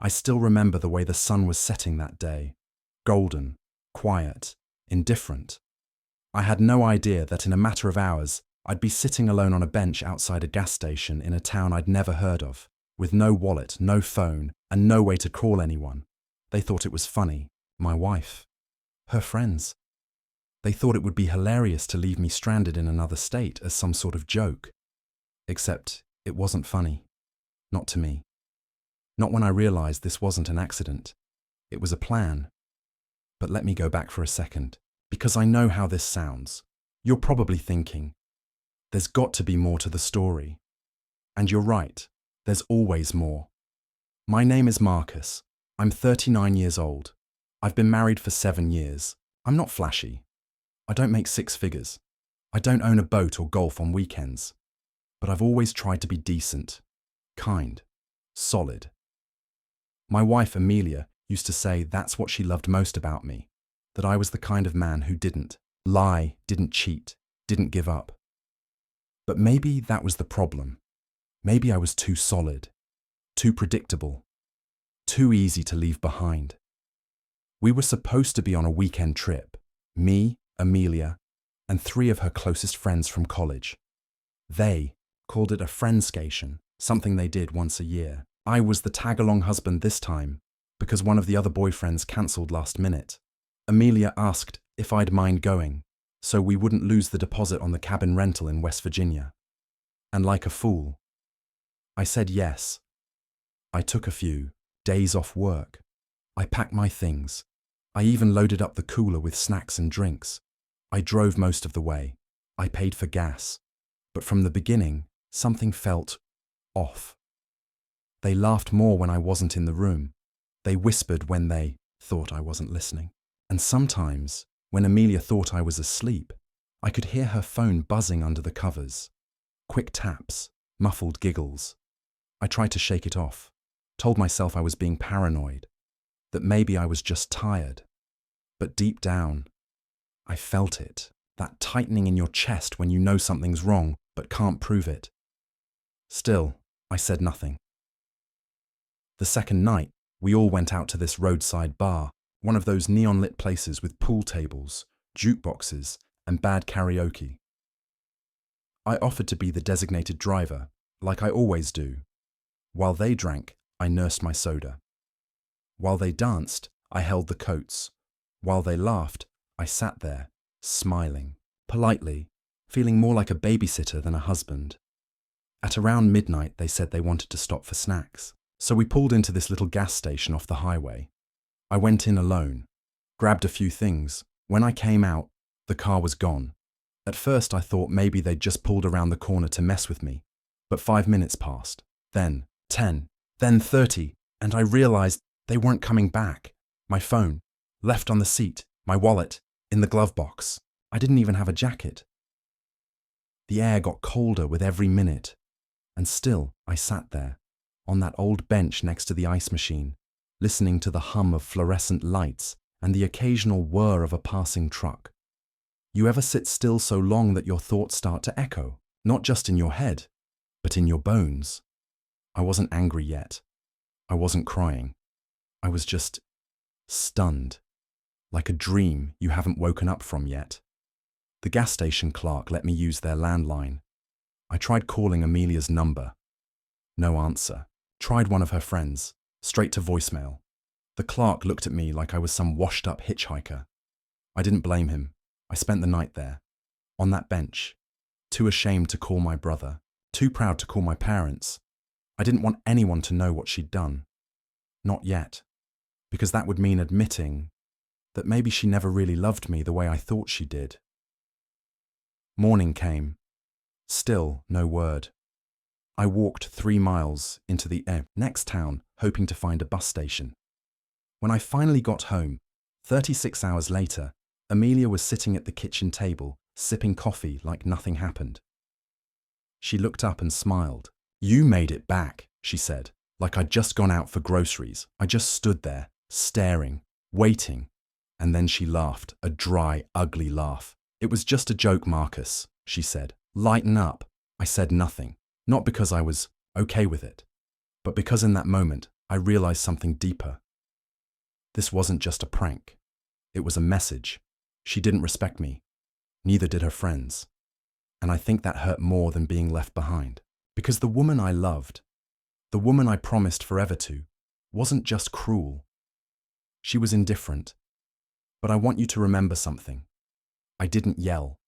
I still remember the way the sun was setting that day. Golden, quiet, indifferent. I had no idea that in a matter of hours, I'd be sitting alone on a bench outside a gas station in a town I'd never heard of, with no wallet, no phone, and no way to call anyone. They thought it was funny. My wife. Her friends. They thought it would be hilarious to leave me stranded in another state as some sort of joke. Except it wasn't funny. Not to me. Not when I realized this wasn't an accident. It was a plan. But let me go back for a second, because I know how this sounds. You're probably thinking, there's got to be more to the story. And you're right, there's always more. My name is Marcus. I'm 39 years old. I've been married for 7 years. I'm not flashy. I don't make 6 figures. I don't own a boat or golf on weekends. But I've always tried to be decent, kind, solid. My wife, Amelia, used to say that's what she loved most about me, that I was the kind of man who didn't lie, didn't cheat, didn't give up. But maybe that was the problem. Maybe I was too solid, too predictable, too easy to leave behind. We were supposed to be on a weekend trip, me, Amelia, and 3 of her closest friends from college. They called it a friendscation, something they did once a year. I was the tag-along husband this time, because one of the other boyfriends cancelled last minute. Amelia asked if I'd mind going, so we wouldn't lose the deposit on the cabin rental in West Virginia. And like a fool, I said yes. I took a few days off work. I packed my things. I even loaded up the cooler with snacks and drinks. I drove most of the way. I paid for gas. But from the beginning, something felt off. They laughed more when I wasn't in the room. They whispered when they thought I wasn't listening. And sometimes, when Amelia thought I was asleep, I could hear her phone buzzing under the covers. Quick taps, muffled giggles. I tried to shake it off, told myself I was being paranoid, that maybe I was just tired. But deep down, I felt it, that tightening in your chest when you know something's wrong but can't prove it. Still, I said nothing. The second night, we all went out to this roadside bar, one of those neon-lit places with pool tables, jukeboxes, and bad karaoke. I offered to be the designated driver, like I always do. While they drank, I nursed my soda. While they danced, I held the coats. While they laughed, I sat there, smiling, politely, feeling more like a babysitter than a husband. At around midnight, they said they wanted to stop for snacks. So we pulled into this little gas station off the highway. I went in alone, grabbed a few things. When I came out, the car was gone. At first I thought maybe they'd just pulled around the corner to mess with me. But 5 minutes passed, then 10, then 30, and I realized they weren't coming back. My phone, left on the seat, my wallet, in the glove box. I didn't even have a jacket. The air got colder with every minute, and still I sat there, on that old bench next to the ice machine, listening to the hum of fluorescent lights and the occasional whir of a passing truck. You ever sit still so long that your thoughts start to echo, not just in your head, but in your bones? I wasn't angry yet. I wasn't crying. I was just stunned, like a dream you haven't woken up from yet. The gas station clerk let me use their landline. I tried calling Amelia's number. No answer. Tried one of her friends, straight to voicemail. The clerk looked at me like I was some washed-up hitchhiker. I didn't blame him. I spent the night there, on that bench, too ashamed to call my brother, too proud to call my parents. I didn't want anyone to know what she'd done. Not yet, because that would mean admitting that maybe she never really loved me the way I thought she did. Morning came. Still no word. I walked 3 miles into the next town, hoping to find a bus station. When I finally got home, 36 hours later, Amelia was sitting at the kitchen table, sipping coffee like nothing happened. She looked up and smiled. "You made it back," she said, like I'd just gone out for groceries. I just stood there, staring, waiting, and then she laughed, a dry, ugly laugh. "It was just a joke, Marcus," she said. "Lighten up." I said nothing. Not because I was okay with it, but because in that moment I realized something deeper. This wasn't just a prank. It was a message. She didn't respect me. Neither did her friends. And I think that hurt more than being left behind. Because the woman I loved, the woman I promised forever to, wasn't just cruel. She was indifferent. But I want you to remember something. I didn't yell.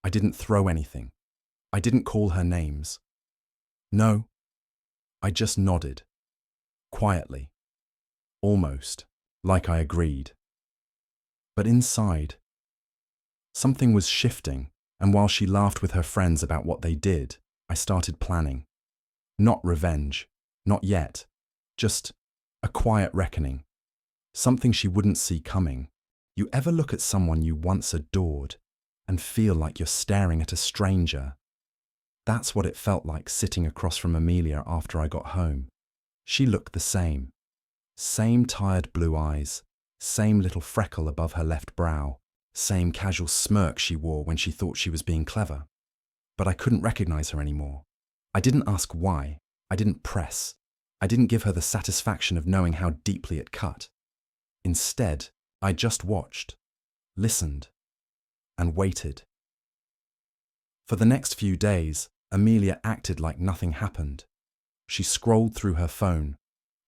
I didn't throw anything. I didn't call her names. No, I just nodded. Quietly. Almost like I agreed. But inside, something was shifting, and while she laughed with her friends about what they did, I started planning. Not revenge, not yet, just a quiet reckoning. Something she wouldn't see coming. You ever look at someone you once adored and feel like you're staring at a stranger? That's what it felt like sitting across from Amelia after I got home. She looked the same. Same tired blue eyes, same little freckle above her left brow, same casual smirk she wore when she thought she was being clever. But I couldn't recognize her anymore. I didn't ask why. I didn't press. I didn't give her the satisfaction of knowing how deeply it cut. Instead, I just watched, listened, and waited. For the next few days, Amelia acted like nothing happened. She scrolled through her phone,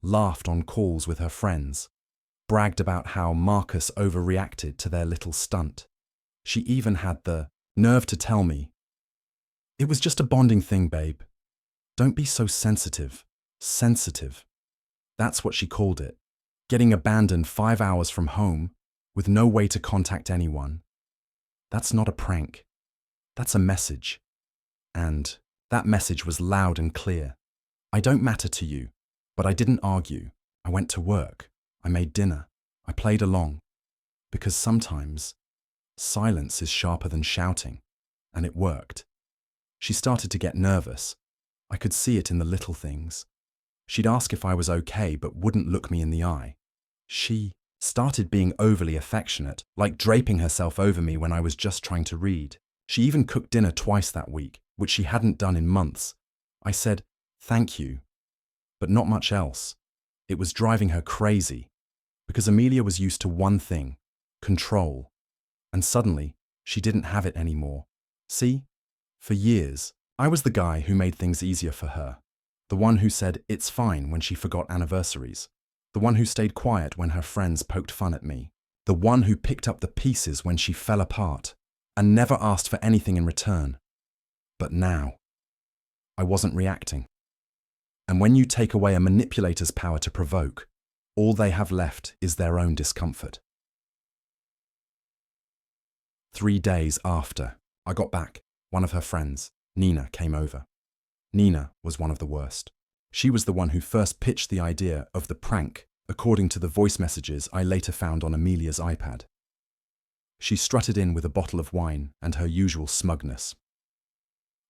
laughed on calls with her friends, bragged about how Marcus overreacted to their little stunt. She even had the nerve to tell me, "It was just a bonding thing, babe. Don't be so sensitive." Sensitive. That's what she called it. Getting abandoned 5 hours from home, with no way to contact anyone. That's not a prank. That's a message. And that message was loud and clear. I don't matter to you, but I didn't argue. I went to work. I made dinner. I played along. Because sometimes, silence is sharper than shouting. And it worked. She started to get nervous. I could see it in the little things. She'd ask if I was okay, but wouldn't look me in the eye. She started being overly affectionate, like draping herself over me when I was just trying to read. She even cooked dinner twice that week, which she hadn't done in months. I said, "Thank you," but not much else. It was driving her crazy, because Amelia was used to one thing, control. And suddenly, she didn't have it anymore. See, for years, I was the guy who made things easier for her. The one who said, "It's fine," when she forgot anniversaries. The one who stayed quiet when her friends poked fun at me. The one who picked up the pieces when she fell apart and never asked for anything in return. But now, I wasn't reacting. And when you take away a manipulator's power to provoke, all they have left is their own discomfort. 3 days after I got back, one of her friends, Nina, came over. Nina was one of the worst. She was the one who first pitched the idea of the prank, according to the voice messages I later found on Amelia's iPad. She strutted in with a bottle of wine and her usual smugness.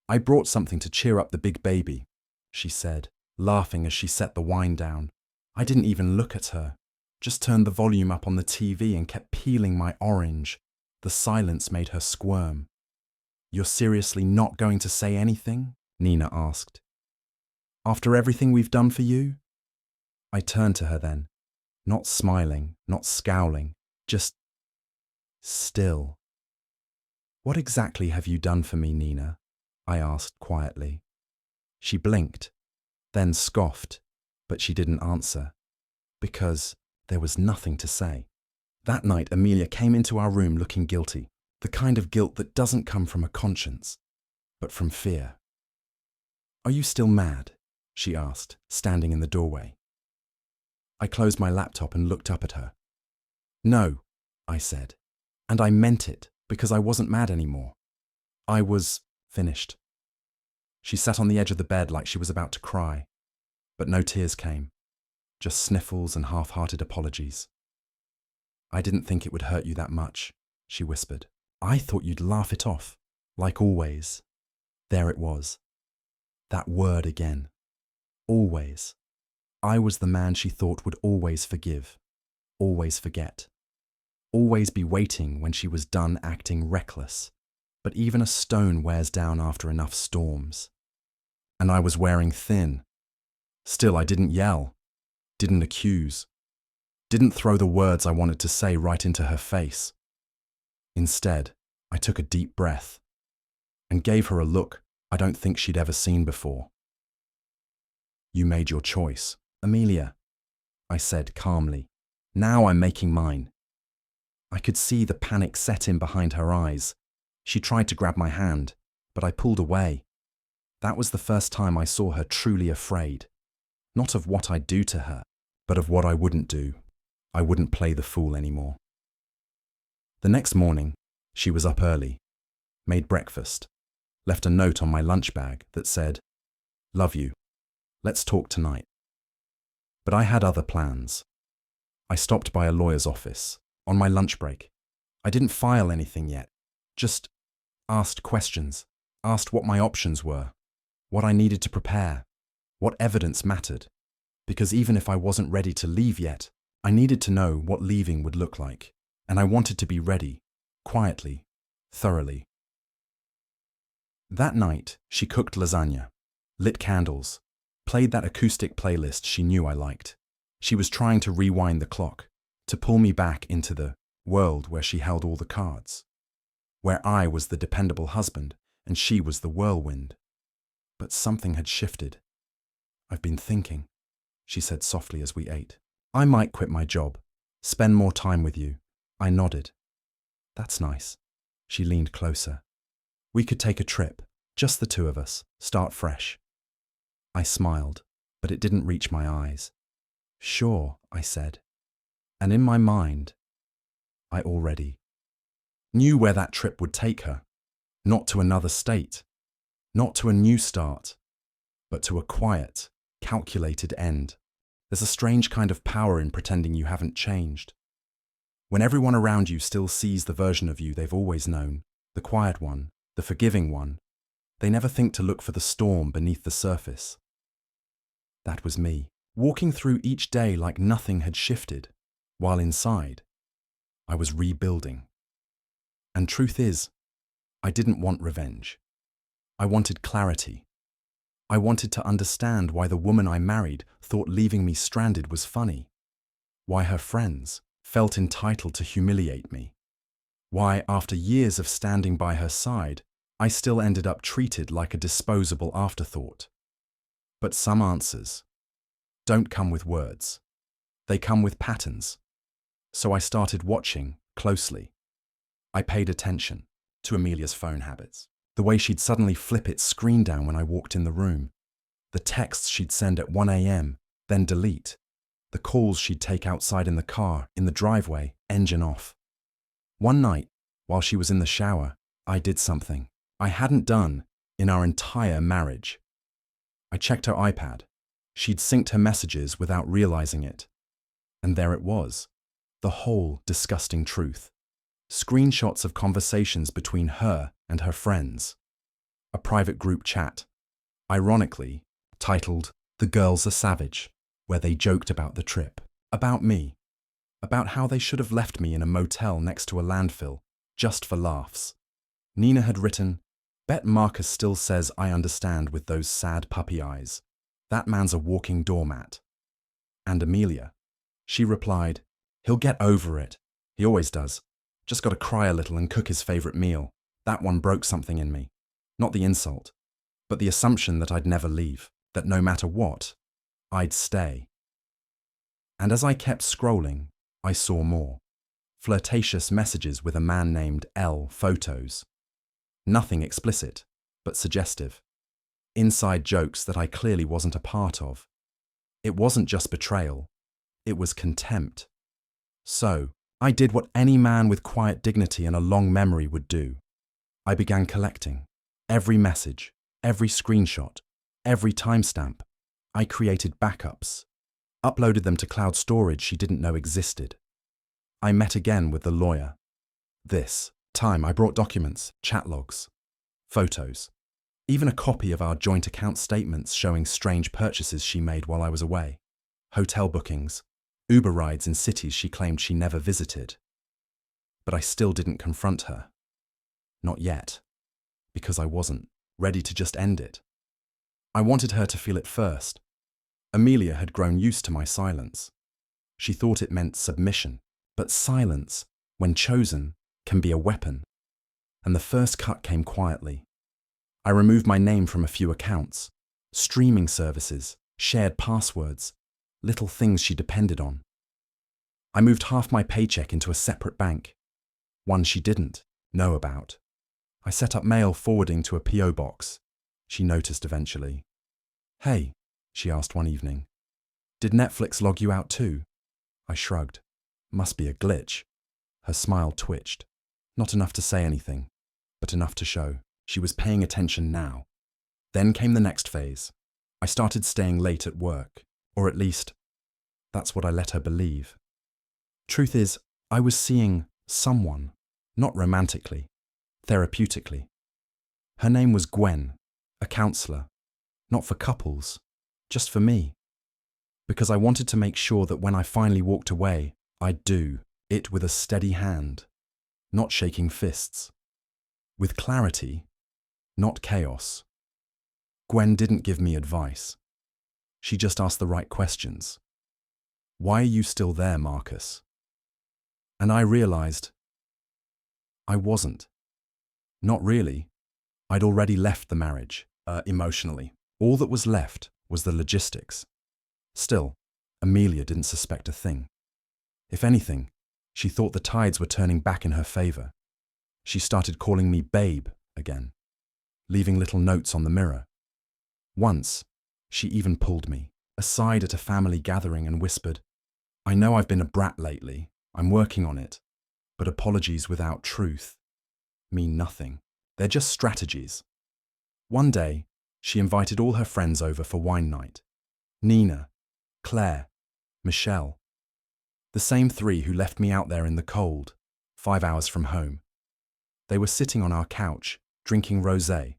"I brought something to cheer up the big baby," she said, laughing as she set the wine down. I didn't even look at her, just turned the volume up on the TV and kept peeling my orange. The silence made her squirm. "You're seriously not going to say anything?" Nina asked. "After everything we've done for you?" I turned to her then, not smiling, not scowling, just still. "What exactly have you done for me, Nina?" I asked quietly. She blinked, then scoffed, but she didn't answer, because there was nothing to say. That night, Amelia came into our room looking guilty, the kind of guilt that doesn't come from a conscience, but from fear. "Are you still mad?" she asked, standing in the doorway. I closed my laptop and looked up at her. "No," I said, and I meant it, because I wasn't mad anymore. I was finished. She sat on the edge of the bed like she was about to cry, but no tears came, just sniffles and half-hearted apologies. "I didn't think it would hurt you that much," she whispered. "I thought you'd laugh it off, like always." There it was. That word again. Always. I was the man she thought would always forgive, always forget, always be waiting when she was done acting reckless. But even a stone wears down after enough storms. And I was wearing thin. Still, I didn't yell. didn't accuse, didn't throw the words I wanted to say right into her face. Instead, I took a deep breath and gave her a look I don't think she'd ever seen before. "You made your choice, Amelia," I said calmly. "Now I'm making mine." I could see the panic set in behind her eyes. She tried to grab my hand, but I pulled away. That was the first time I saw her truly afraid. Not of what I'd do to her, but of what I wouldn't do. I wouldn't play the fool anymore. The next morning, she was up early, made breakfast, left a note on my lunch bag that said, "Love you. Let's talk tonight." But I had other plans. I stopped by a lawyer's office on my lunch break. I didn't file anything yet, just asked questions, asked what my options were, what I needed to prepare, what evidence mattered. Because even if I wasn't ready to leave yet, I needed to know what leaving would look like, and I wanted to be ready, quietly, thoroughly. That night, she cooked lasagna, lit candles, played that acoustic playlist she knew I liked. She was trying to rewind the clock, to pull me back into the world where she held all the cards, where I was the dependable husband and she was the whirlwind. But something had shifted. "I've been thinking," she said softly as we ate. "I might quit my job, spend more time with you." I nodded. "That's nice." She leaned closer. "We could take a trip, just the two of us, start fresh." I smiled, but it didn't reach my eyes. "Sure," I said. And in my mind, I already knew where that trip would take her. Not to another state, not to a new start, but to a quiet, calculated end. There's a strange kind of power in pretending you haven't changed. When everyone around you still sees the version of you they've always known, the quiet one, the forgiving one, they never think to look for the storm beneath the surface. That was me, walking through each day like nothing had shifted, while inside, I was rebuilding. And truth is, I didn't want revenge. I wanted clarity. I wanted to understand why the woman I married thought leaving me stranded was funny, why her friends felt entitled to humiliate me, why, after years of standing by her side, I still ended up treated like a disposable afterthought. But some answers don't come with words. They come with patterns. So I started watching closely. I paid attention to Amelia's phone habits, the way she'd suddenly flip its screen down when I walked in the room, the texts she'd send at 1 a.m., then delete, the calls she'd take outside in the car, in the driveway, engine off. One night, while she was in the shower, I did something I hadn't done in our entire marriage. I checked her iPad. She'd synced her messages without realizing it. And there it was, the whole disgusting truth. Screenshots of conversations between her and her friends. A private group chat, ironically titled "The Girls Are Savage," where they joked about the trip, about me, about how they should have left me in a motel next to a landfill, just for laughs. Nina had written, "Bet Marcus still says I understand with those sad puppy eyes. That man's a walking doormat." And Amelia, she replied, "He'll get over it. He always does. Just got to cry a little and cook his favorite meal." That one broke something in me. Not the insult, but the assumption that I'd never leave, that no matter what, I'd stay. And as I kept scrolling, I saw more. Flirtatious messages with a man named L. Photos. Nothing explicit, but suggestive. Inside jokes that I clearly wasn't a part of. It wasn't just betrayal. It was contempt. So, I did what any man with quiet dignity and a long memory would do. I began collecting. Every message, every screenshot, every timestamp. I created backups. Uploaded them to cloud storage she didn't know existed. I met again with the lawyer. This time I brought documents, chat logs, photos, even a copy of our joint account statements showing strange purchases she made while I was away. Hotel bookings, Uber rides in cities she claimed she never visited. But I still didn't confront her. Not yet, because I wasn't ready to just end it. I wanted her to feel it first. Amelia had grown used to my silence. She thought it meant submission, but silence, when chosen, can be a weapon. And the first cut came quietly. I removed my name from a few accounts, streaming services, shared passwords, little things she depended on. I moved half my paycheck into a separate bank, one she didn't know about. I set up mail forwarding to a PO box. She noticed eventually. "Hey," she asked one evening, "did Netflix log you out too?" I shrugged. Must be a glitch. Her smile twitched. Not enough to say anything, but enough to show she was paying attention now. Then came the next phase. I started staying late at work, or at least, that's what I let her believe. Truth is, I was seeing someone, not romantically, therapeutically. Her name was Gwen, a counselor, not for couples, just for me. Because I wanted to make sure that when I finally walked away, I'd do it with a steady hand, not shaking fists. With clarity, not chaos. Gwen didn't give me advice. She just asked the right questions. "Why are you still there, Marcus?" And I realized I wasn't. Not really. I'd already left the marriage, emotionally. All that was left was the logistics. Still, Amelia didn't suspect a thing. If anything, she thought the tides were turning back in her favor. She started calling me babe again, leaving little notes on the mirror. Once, she even pulled me aside at a family gathering and whispered, "I know I've been a brat lately. I'm working on it. But apologies without truth mean nothing. They're just strategies." One day, she invited all her friends over for wine night. Nina, Claire, Michelle. The same three who left me out there in the cold, 5 hours from home. They were sitting on our couch, drinking rosé,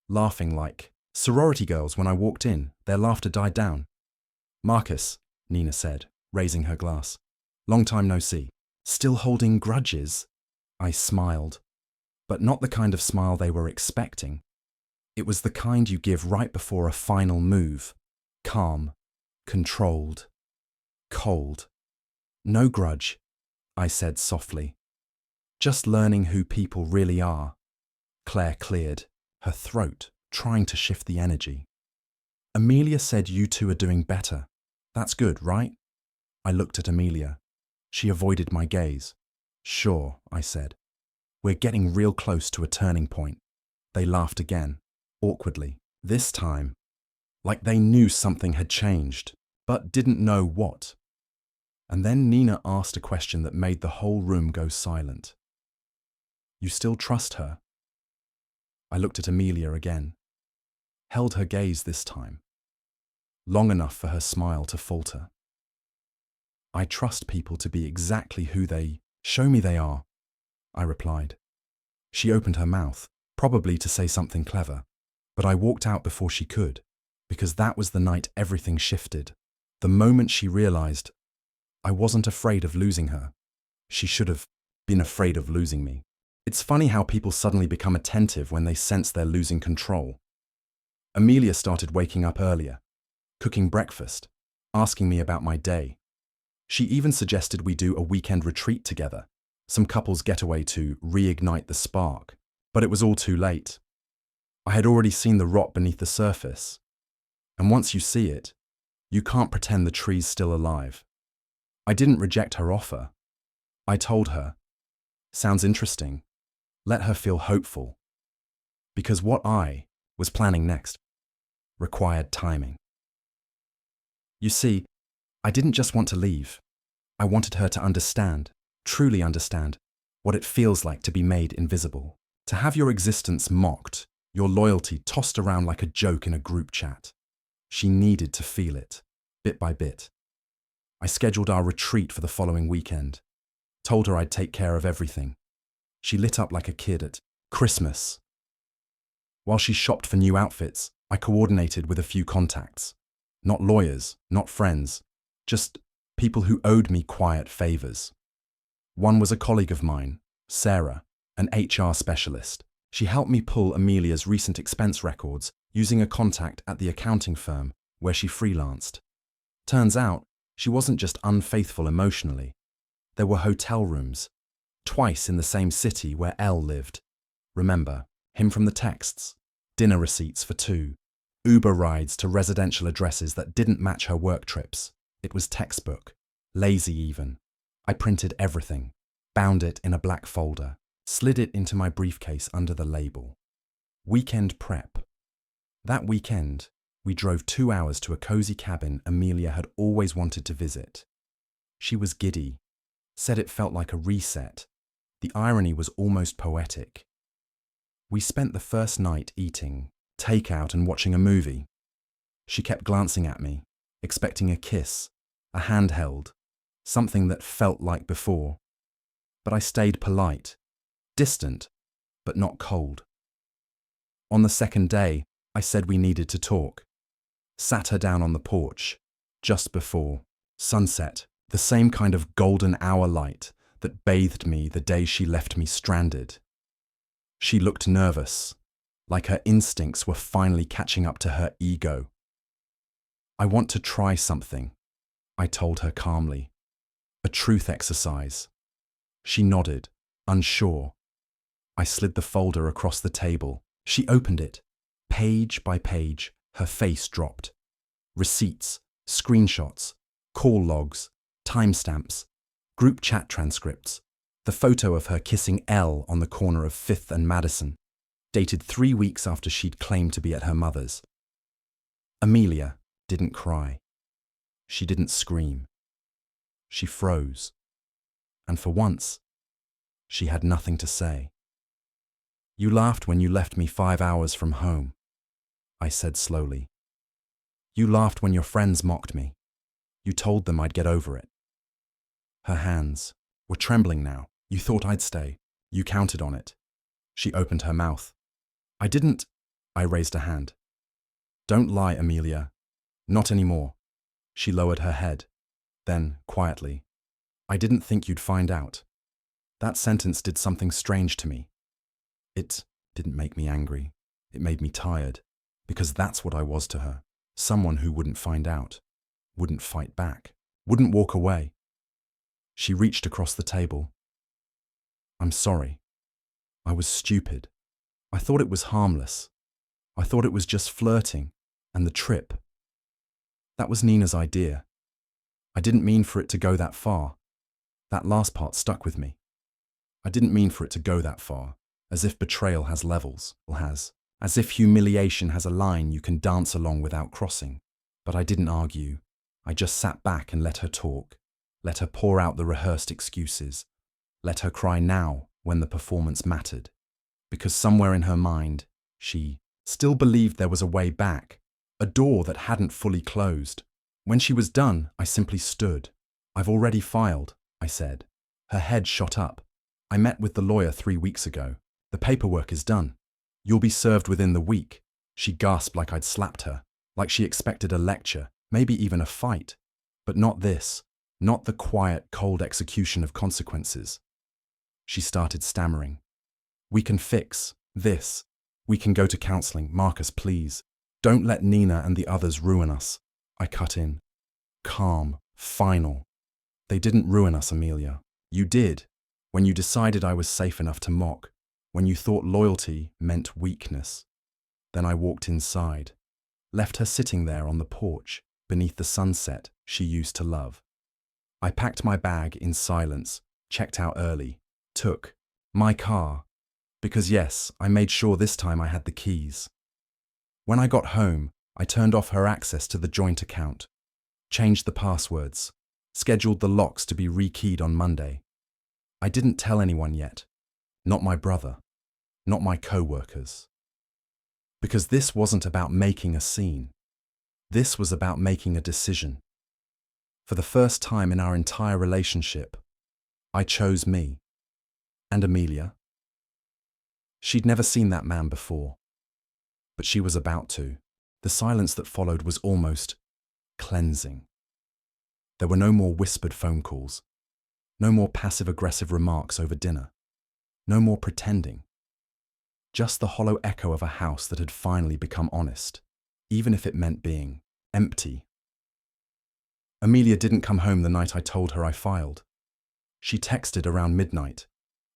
laughing like sorority girls. When I walked in, their laughter died down. "Marcus," Nina said, raising her glass. "Long time no see. Still holding grudges?" I smiled, but not the kind of smile they were expecting. It was the kind you give right before a final move. Calm, controlled, cold. "No grudge," I said softly. "Just learning who people really are." Claire cleared, her throat trying to shift the energy. "Amelia said you two are doing better. That's good, right?" I looked at Amelia. She avoided my gaze. "Sure," I said. "We're getting real close to a turning point." They laughed again, awkwardly. This time, like they knew something had changed, but didn't know what. And then Nina asked a question that made the whole room go silent. "You still trust her?" I looked at Amelia again, held her gaze this time, long enough for her smile to falter. "I trust people to be exactly who they show me they are," I replied. She opened her mouth, probably to say something clever, but I walked out before she could, because that was the night everything shifted. The moment she realized I wasn't afraid of losing her, she should have been afraid of losing me. It's funny how people suddenly become attentive when they sense they're losing control. Amelia started waking up earlier, cooking breakfast, asking me about my day. She even suggested we do a weekend retreat together, some couples getaway to reignite the spark. But it was all too late. I had already seen the rot beneath the surface. And once you see it, you can't pretend the tree's still alive. I didn't reject her offer. I told her, "Sounds interesting." Let her feel hopeful. Because what I was planning next required timing. You see, I didn't just want to leave. I wanted her to understand, truly understand, what it feels like to be made invisible. To have your existence mocked, your loyalty tossed around like a joke in a group chat. She needed to feel it, bit by bit. I scheduled our retreat for the following weekend, told her I'd take care of everything. She lit up like a kid at Christmas. While she shopped for new outfits, I coordinated with a few contacts. Not lawyers, not friends, just people who owed me quiet favors. One was a colleague of mine, Sarah, an HR specialist. She helped me pull Amelia's recent expense records using a contact at the accounting firm where she freelanced. Turns out, she wasn't just unfaithful emotionally. There were hotel rooms, twice in the same city where Elle lived. Remember, him from the texts, dinner receipts for two, Uber rides to residential addresses that didn't match her work trips. It was textbook, lazy even. I printed everything, bound it in a black folder, slid it into my briefcase under the label. Weekend prep. That weekend, we drove 2 hours to a cozy cabin Amelia had always wanted to visit. She was giddy, said it felt like a reset. The irony was almost poetic. We spent the first night eating, takeout and watching a movie. She kept glancing at me, expecting a kiss, a handheld, something that felt like before. But I stayed polite, distant, but not cold. On the second day, I said we needed to talk. Sat her down on the porch, just before sunset, the same kind of golden hour light that bathed me the day she left me stranded. She looked nervous, like her instincts were finally catching up to her ego. I want to try something, I told her calmly. A truth exercise. She nodded, unsure. I slid the folder across the table. She opened it. Page by page, her face dropped. Receipts, screenshots, call logs, timestamps, group chat transcripts, the photo of her kissing Elle on the corner of 5th and Madison, dated 3 weeks after she'd claimed to be at her mother's. Amelia didn't cry. She didn't scream. She froze. And for once, she had nothing to say. You laughed when you left me 5 hours from home, I said slowly. You laughed when your friends mocked me. You told them I'd get over it. Her hands were trembling now. You thought I'd stay. You counted on it. She opened her mouth. I didn't. I raised a hand. Don't lie, Amelia. Not anymore. She lowered her head. Then, quietly, I didn't think you'd find out. That sentence did something strange to me. It didn't make me angry. It made me tired, because that's what I was to her. Someone who wouldn't find out, wouldn't fight back, wouldn't walk away. She reached across the table. I'm sorry. I was stupid. I thought it was harmless. I thought it was just flirting and the trip. That was Nina's idea. I didn't mean for it to go that far. That last part stuck with me. I didn't mean for it to go that far, as if betrayal has levels, as if humiliation has a line you can dance along without crossing. But I didn't argue. I just sat back and let her talk, let her pour out the rehearsed excuses, let her cry now when the performance mattered. Because somewhere in her mind, she still believed there was a way back, a door that hadn't fully closed. When she was done, I simply stood. I've already filed, I said. Her head shot up. I met with the lawyer 3 weeks ago. The paperwork is done. You'll be served within the week. She gasped like I'd slapped her, like she expected a lecture, maybe even a fight. But not this, not the quiet, cold execution of consequences. She started stammering. We can fix this. We can go to counseling. Marcus, please. Don't let Nina and the others ruin us. I cut in. Calm, final. They didn't ruin us, Amelia. You did, when you decided I was safe enough to mock, when you thought loyalty meant weakness. Then I walked inside, left her sitting there on the porch, beneath the sunset she used to love. I packed my bag in silence, checked out early, took my car, because yes, I made sure this time I had the keys. When I got home, I turned off her access to the joint account, changed the passwords, scheduled the locks to be rekeyed on Monday. I didn't tell anyone yet, not my brother, not my co-workers. Because this wasn't about making a scene. This was about making a decision. For the first time in our entire relationship, I chose me. And Amelia. She'd never seen that man before, but she was about to. The silence that followed was almost cleansing. There were no more whispered phone calls, no more passive-aggressive remarks over dinner, no more pretending. Just the hollow echo of a house that had finally become honest, even if it meant being empty. Amelia didn't come home the night I told her I filed. She texted around midnight.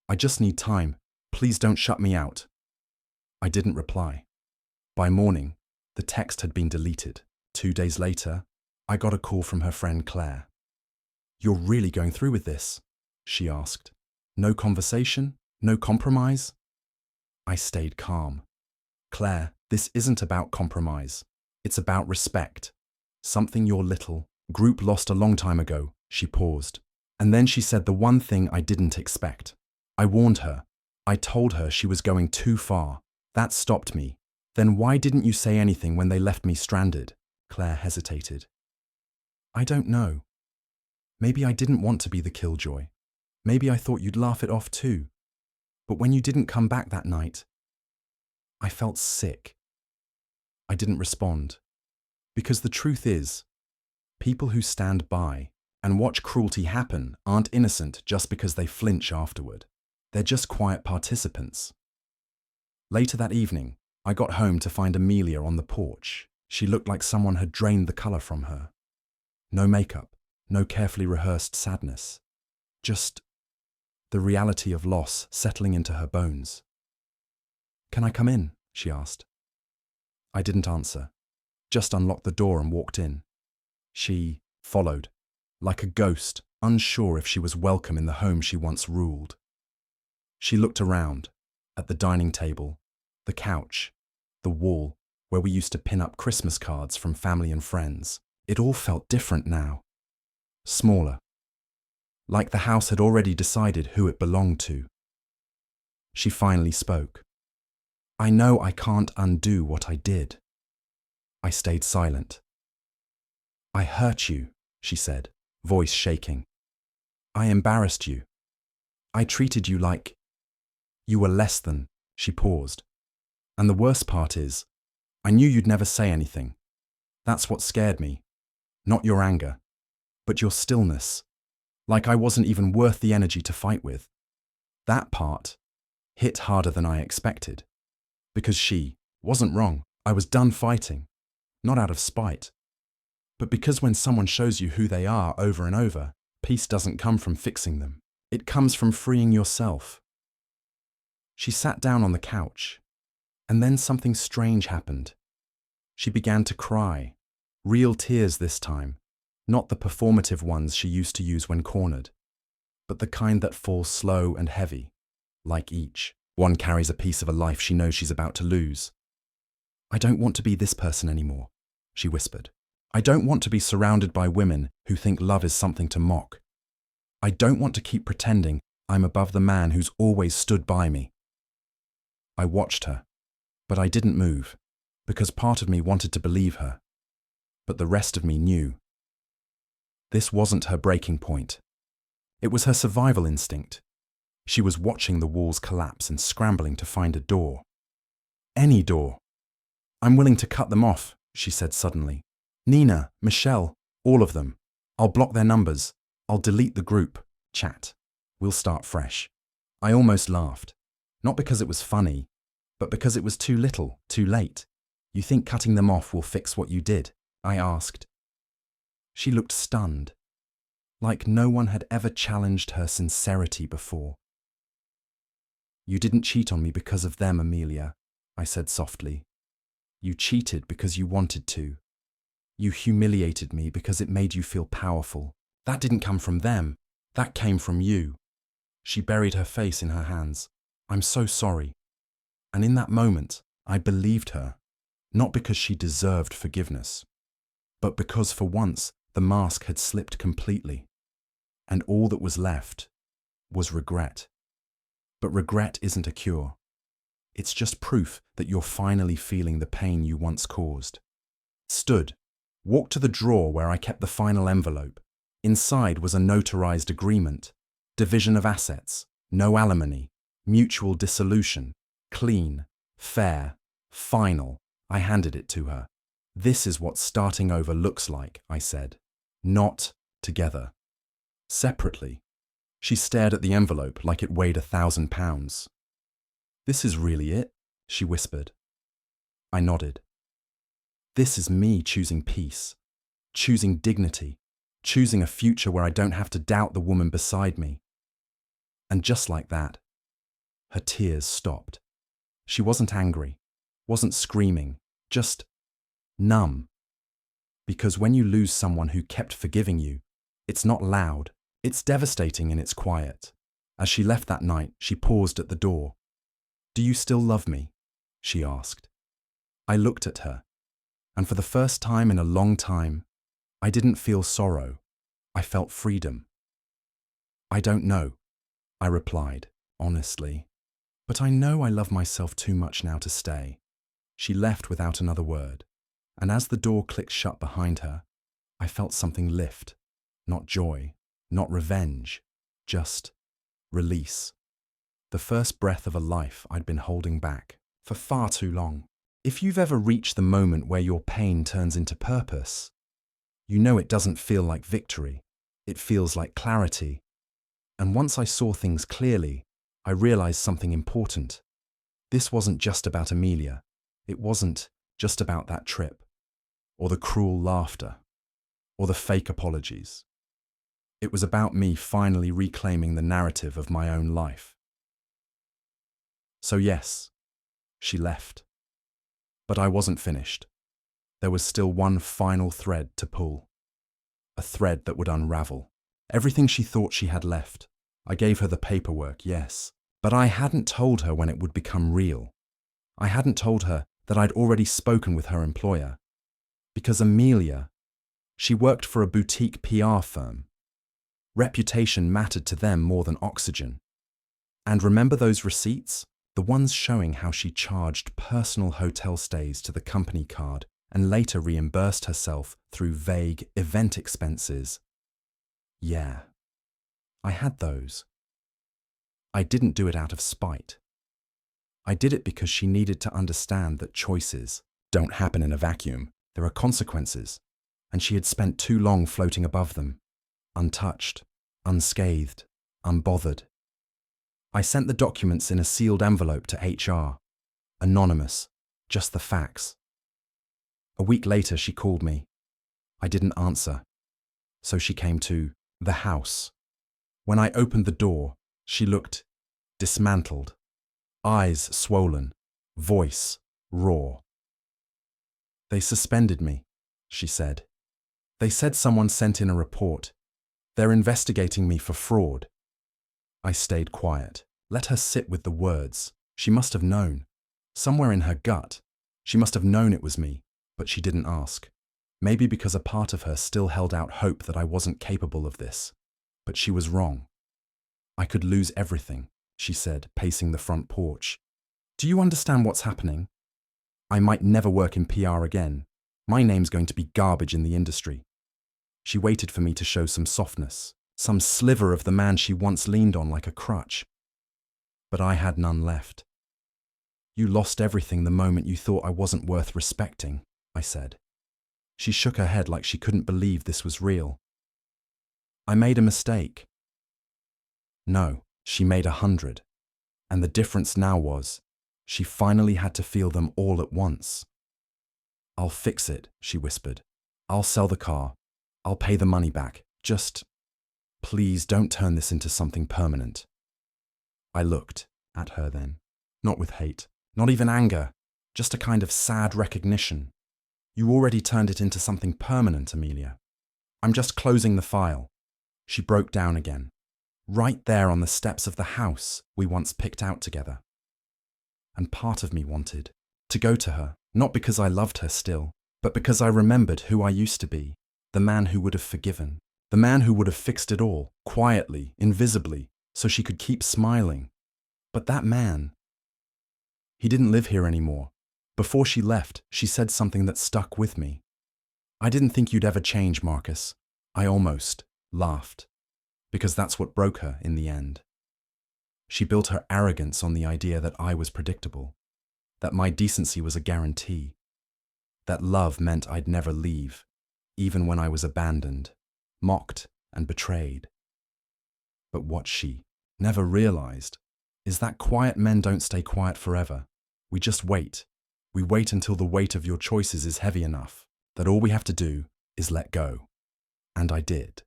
I just need time. Please don't shut me out. I didn't reply. By morning, the text had been deleted. 2 days later, I got a call from her friend Claire. You're really going through with this? She asked. No conversation? No compromise? I stayed calm. Claire, this isn't about compromise. It's about respect. Something your little group lost a long time ago. She paused. And then she said the one thing I didn't expect. I warned her. I told her she was going too far. That stopped me. Then why didn't you say anything when they left me stranded? Claire hesitated. I don't know. Maybe I didn't want to be the killjoy. Maybe I thought you'd laugh it off too. But when you didn't come back that night, I felt sick. I didn't respond. Because the truth is, people who stand by and watch cruelty happen aren't innocent just because they flinch afterward. They're just quiet participants. Later that evening, I got home to find Amelia on the porch. She looked like someone had drained the colour from her. No makeup, no carefully rehearsed sadness. Just the reality of loss settling into her bones. Can I come in? She asked. I didn't answer, just unlocked the door and walked in. She followed, like a ghost, unsure if she was welcome in the home she once ruled. She looked around, at the dining table, the couch, the wall where we used to pin up Christmas cards from family and friends. It all felt different now. Smaller. Like the house had already decided who it belonged to. She finally spoke. I know I can't undo what I did. I stayed silent. I hurt you, she said, voice shaking. I embarrassed you. I treated you like you were less than. She paused. And the worst part is, I knew you'd never say anything. That's what scared me. Not your anger, but your stillness. Like I wasn't even worth the energy to fight with. That part hit harder than I expected. Because she wasn't wrong. I was done fighting. Not out of spite. But because when someone shows you who they are over and over, peace doesn't come from fixing them. It comes from freeing yourself. She sat down on the couch, and then something strange happened. She began to cry. Real tears this time. Not the performative ones she used to use when cornered, but the kind that fall slow and heavy, like each one carries a piece of a life she knows she's about to lose. I don't want to be this person anymore, she whispered. I don't want to be surrounded by women who think love is something to mock. I don't want to keep pretending I'm above the man who's always stood by me. I watched her, but I didn't move, because part of me wanted to believe her, but the rest of me knew. This wasn't her breaking point. It was her survival instinct. She was watching the walls collapse and scrambling to find a door. Any door. I'm willing to cut them off, she said suddenly. Nina, Michelle, all of them. I'll block their numbers. I'll delete the group chat. We'll start fresh. I almost laughed. Not because it was funny, but because it was too little, too late. You think cutting them off will fix what you did? I asked. She looked stunned, like no one had ever challenged her sincerity before. You didn't cheat on me because of them, Amelia, I said softly. You cheated because you wanted to. You humiliated me because it made you feel powerful. That didn't come from them. That came from you. She buried her face in her hands. I'm so sorry. And in that moment, I believed her, not because she deserved forgiveness, but because for once the mask had slipped completely, and all that was left was regret. But regret isn't a cure. It's just proof that you're finally feeling the pain you once caused. Stood, walked to the drawer where I kept the final envelope. Inside was a notarized agreement, division of assets, no alimony, mutual dissolution, clean, fair, final. I handed it to her. This is what starting over looks like, I said. Not together. Separately. She stared at the envelope like it weighed 1,000 pounds. This is really it? She whispered. I nodded. This is me choosing peace, choosing dignity, choosing a future where I don't have to doubt the woman beside me. And just like that, her tears stopped. She wasn't angry, wasn't screaming, just numb. Because when you lose someone who kept forgiving you, it's not loud, it's devastating in its quiet. As she left that night, she paused at the door. "Do you still love me?" she asked. I looked at her, and for the first time in a long time, I didn't feel sorrow. I felt freedom. "I don't know," I replied, honestly. "But I know I love myself too much now to stay." She left without another word, and as the door clicked shut behind her, I felt something lift. Not joy, not revenge, just release. The first breath of a life I'd been holding back for far too long. If you've ever reached the moment where your pain turns into purpose, you know it doesn't feel like victory. It feels like clarity. And once I saw things clearly, I realized something important. This wasn't just about Amelia. It wasn't just about that trip, or the cruel laughter, or the fake apologies. It was about me finally reclaiming the narrative of my own life. So yes, she left. But I wasn't finished. There was still one final thread to pull. A thread that would unravel. Everything she thought she had left. I gave her the paperwork, yes. But I hadn't told her when it would become real. I hadn't told her that I'd already spoken with her employer. Because Amelia, she worked for a boutique PR firm. Reputation mattered to them more than oxygen. And remember those receipts? The ones showing how she charged personal hotel stays to the company card and later reimbursed herself through vague event expenses. Yeah, I had those. I didn't do it out of spite. I did it because she needed to understand that choices don't happen in a vacuum. There are consequences, and she had spent too long floating above them, untouched, unscathed, unbothered. I sent the documents in a sealed envelope to HR, anonymous, just the facts. A week later, she called me. I didn't answer, so she came to the house. When I opened the door, she looked dismantled, eyes swollen, voice raw. "They suspended me," she said. "They said someone sent in a report. They're investigating me for fraud." I stayed quiet, let her sit with the words. She must have known. Somewhere in her gut, she must have known it was me, but she didn't ask. Maybe because a part of her still held out hope that I wasn't capable of this. But she was wrong. "I could lose everything," she said, pacing the front porch. "Do you understand what's happening? I might never work in PR again. My name's going to be garbage in the industry." She waited for me to show some softness, some sliver of the man she once leaned on like a crutch. But I had none left. "You lost everything the moment you thought I wasn't worth respecting," I said. She shook her head like she couldn't believe this was real. "I made a mistake." No, she made 100. And the difference now was, she finally had to feel them all at once. "I'll fix it," she whispered. "I'll sell the car. I'll pay the money back. Just, please don't turn this into something permanent." I looked at her then, not with hate, not even anger, just a kind of sad recognition. "You already turned it into something permanent, Amelia. I'm just closing the file." She broke down again, right there on the steps of the house we once picked out together. And part of me wanted to go to her, not because I loved her still, but because I remembered who I used to be, the man who would have forgiven, the man who would have fixed it all, quietly, invisibly, so she could keep smiling. But that man, he didn't live here anymore. Before she left, she said something that stuck with me. "I didn't think you'd ever change, Marcus." I almost laughed, because that's what broke her in the end. She built her arrogance on the idea that I was predictable, that my decency was a guarantee, that love meant I'd never leave, even when I was abandoned, mocked, and betrayed. But what she never realized is that quiet men don't stay quiet forever. We just wait. We wait until the weight of your choices is heavy enough that all we have to do is let go. And I did.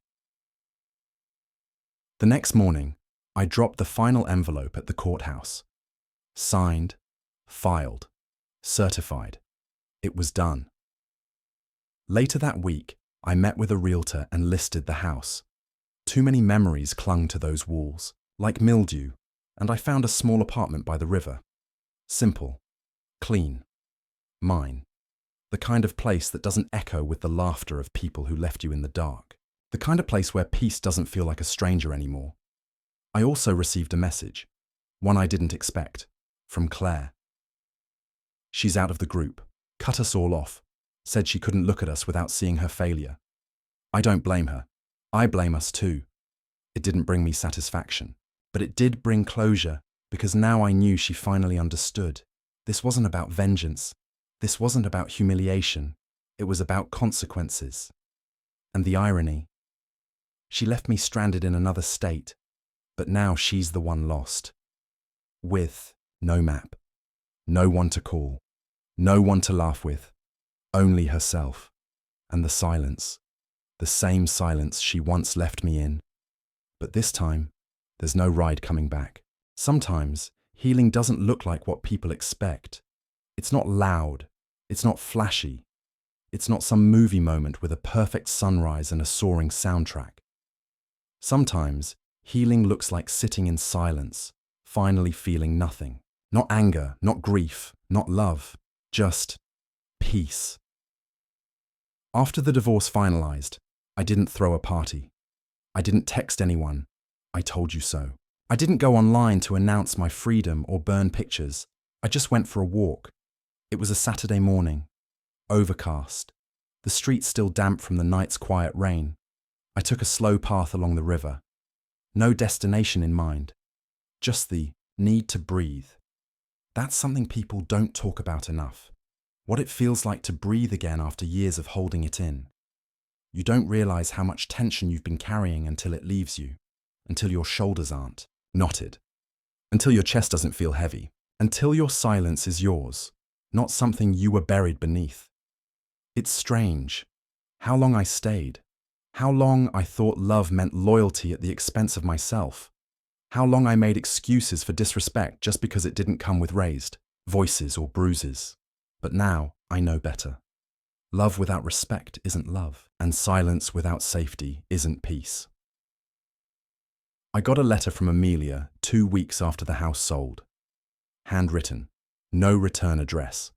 The next morning, I dropped the final envelope at the courthouse. Signed, filed, certified. It was done. Later that week, I met with a realtor and listed the house. Too many memories clung to those walls, like mildew, and I found a small apartment by the river. Simple, clean, mine. The kind of place that doesn't echo with the laughter of people who left you in the dark. The kind of place where peace doesn't feel like a stranger anymore. I also received a message, one I didn't expect, from Claire. She's out of the group, cut us all off, said she couldn't look at us without seeing her failure. I don't blame her. I blame us too. It didn't bring me satisfaction, but it did bring closure, because now I knew she finally understood. This wasn't about vengeance. This wasn't about humiliation. It was about consequences. And the irony. She left me stranded in another state, but now she's the one lost. With no map, no one to call, no one to laugh with, only herself, and the silence, the same silence she once left me in. But this time, there's no ride coming back. Sometimes, healing doesn't look like what people expect. It's not loud, it's not flashy, it's not some movie moment with a perfect sunrise and a soaring soundtrack. Sometimes, healing looks like sitting in silence, finally feeling nothing. Not anger, not grief, not love, just peace. After the divorce finalized, I didn't throw a party. I didn't text anyone, I told you so. I didn't go online to announce my freedom or burn pictures. I just went for a walk. It was a Saturday morning, overcast, the streets still damp from the night's quiet rain. I took a slow path along the river. No destination in mind, just the need to breathe. That's something people don't talk about enough. What it feels like to breathe again after years of holding it in. You don't realize how much tension you've been carrying until it leaves you, until your shoulders aren't knotted, until your chest doesn't feel heavy, until your silence is yours, not something you were buried beneath. It's strange how long I stayed, how long I thought love meant loyalty at the expense of myself, how long I made excuses for disrespect just because it didn't come with raised voices or bruises. But now I know better. Love without respect isn't love, and silence without safety isn't peace. I got a letter from Amelia 2 weeks after the house sold. Handwritten, no return address.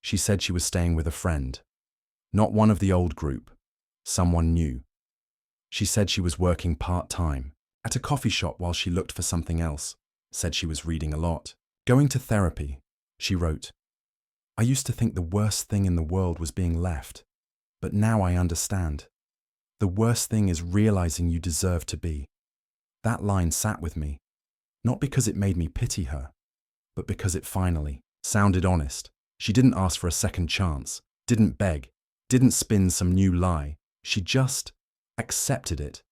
She said she was staying with a friend. Not one of the old group, someone new. She said she was working part-time, at a coffee shop while she looked for something else. Said she was reading a lot. Going to therapy, she wrote. I used to think the worst thing in the world was being left, but now I understand. The worst thing is realizing you deserve to be. That line sat with me, not because it made me pity her, but because it finally sounded honest. She didn't ask for a second chance, didn't beg, didn't spin some new lie. She just accepted it.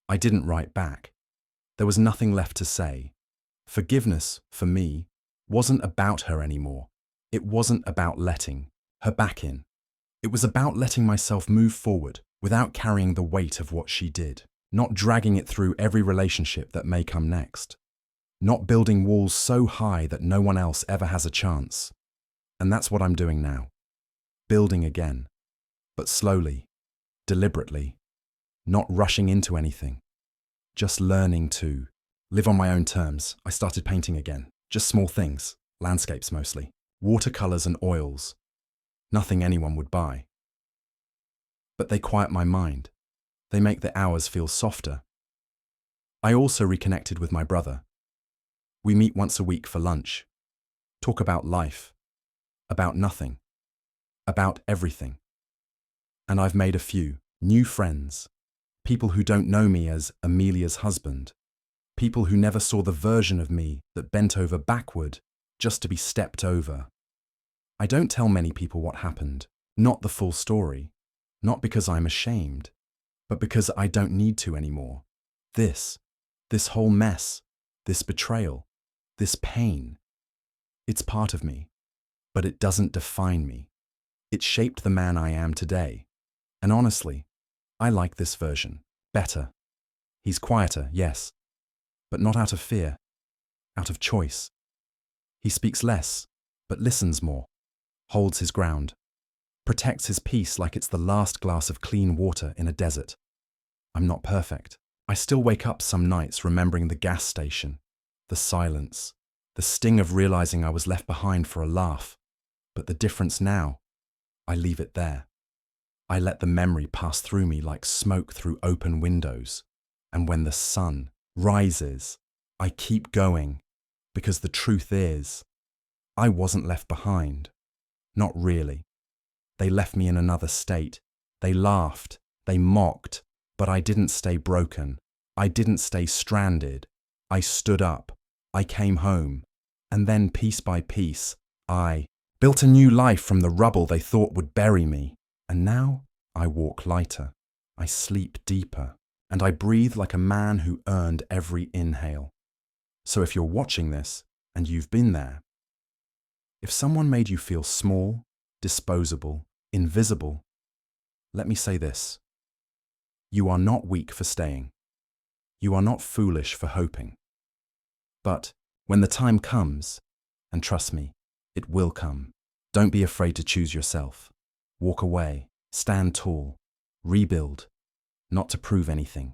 I didn't write back. There was nothing left to say. Forgiveness, for me, wasn't about her anymore. It wasn't about letting her back in. It was about letting myself move forward without carrying the weight of what she did, not dragging it through every relationship that may come next, not building walls so high that no one else ever has a chance. And that's what I'm doing now. Building again, but slowly, deliberately, not rushing into anything, just learning to live on my own terms. I started painting again, just small things, landscapes mostly, watercolors and oils, nothing anyone would buy. But they quiet my mind. They make the hours feel softer. I also reconnected with my brother. We meet once a week for lunch, talk about life, about nothing, about everything. And I've made a few new friends, people who don't know me as Amelia's husband, people who never saw the version of me that bent over backward just to be stepped over. I don't tell many people what happened, not the full story, not because I'm ashamed, but because I don't need to anymore. This whole mess, this betrayal, this pain, it's part of me, but it doesn't define me. It shaped the man I am today. And honestly, I like this version better. He's quieter, yes, but not out of fear, out of choice. He speaks less, but listens more, holds his ground, protects his peace like it's the last glass of clean water in a desert. I'm not perfect. I still wake up some nights remembering the gas station, the silence, the sting of realizing I was left behind for a laugh. But the difference now, I leave it there. I let the memory pass through me like smoke through open windows. And when the sun rises, I keep going, because the truth is, I wasn't left behind. Not really. They left me in another state. They laughed, they mocked, but I didn't stay broken. I didn't stay stranded. I stood up. I came home. And then piece by piece, I built a new life from the rubble they thought would bury me. And now I walk lighter. I sleep deeper. And I breathe like a man who earned every inhale. So if you're watching this, and you've been there, if someone made you feel small, disposable, invisible, let me say this. You are not weak for staying. You are not foolish for hoping. But when the time comes, and trust me, it will come, don't be afraid to choose yourself. Walk away, stand tall, rebuild, not to prove anything,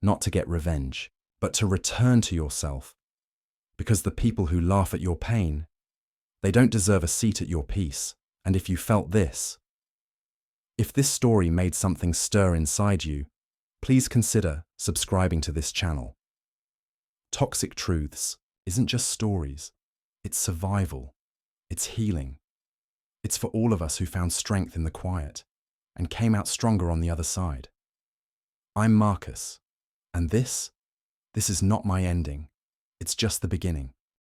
not to get revenge, but to return to yourself. Because the people who laugh at your pain, they don't deserve a seat at your peace. And if you felt this, if this story made something stir inside you, please consider subscribing to this channel. Toxic Truths isn't just stories, it's survival, it's healing. It's for all of us who found strength in the quiet and came out stronger on the other side. I'm Marcus, and this is not my ending, it's just the beginning.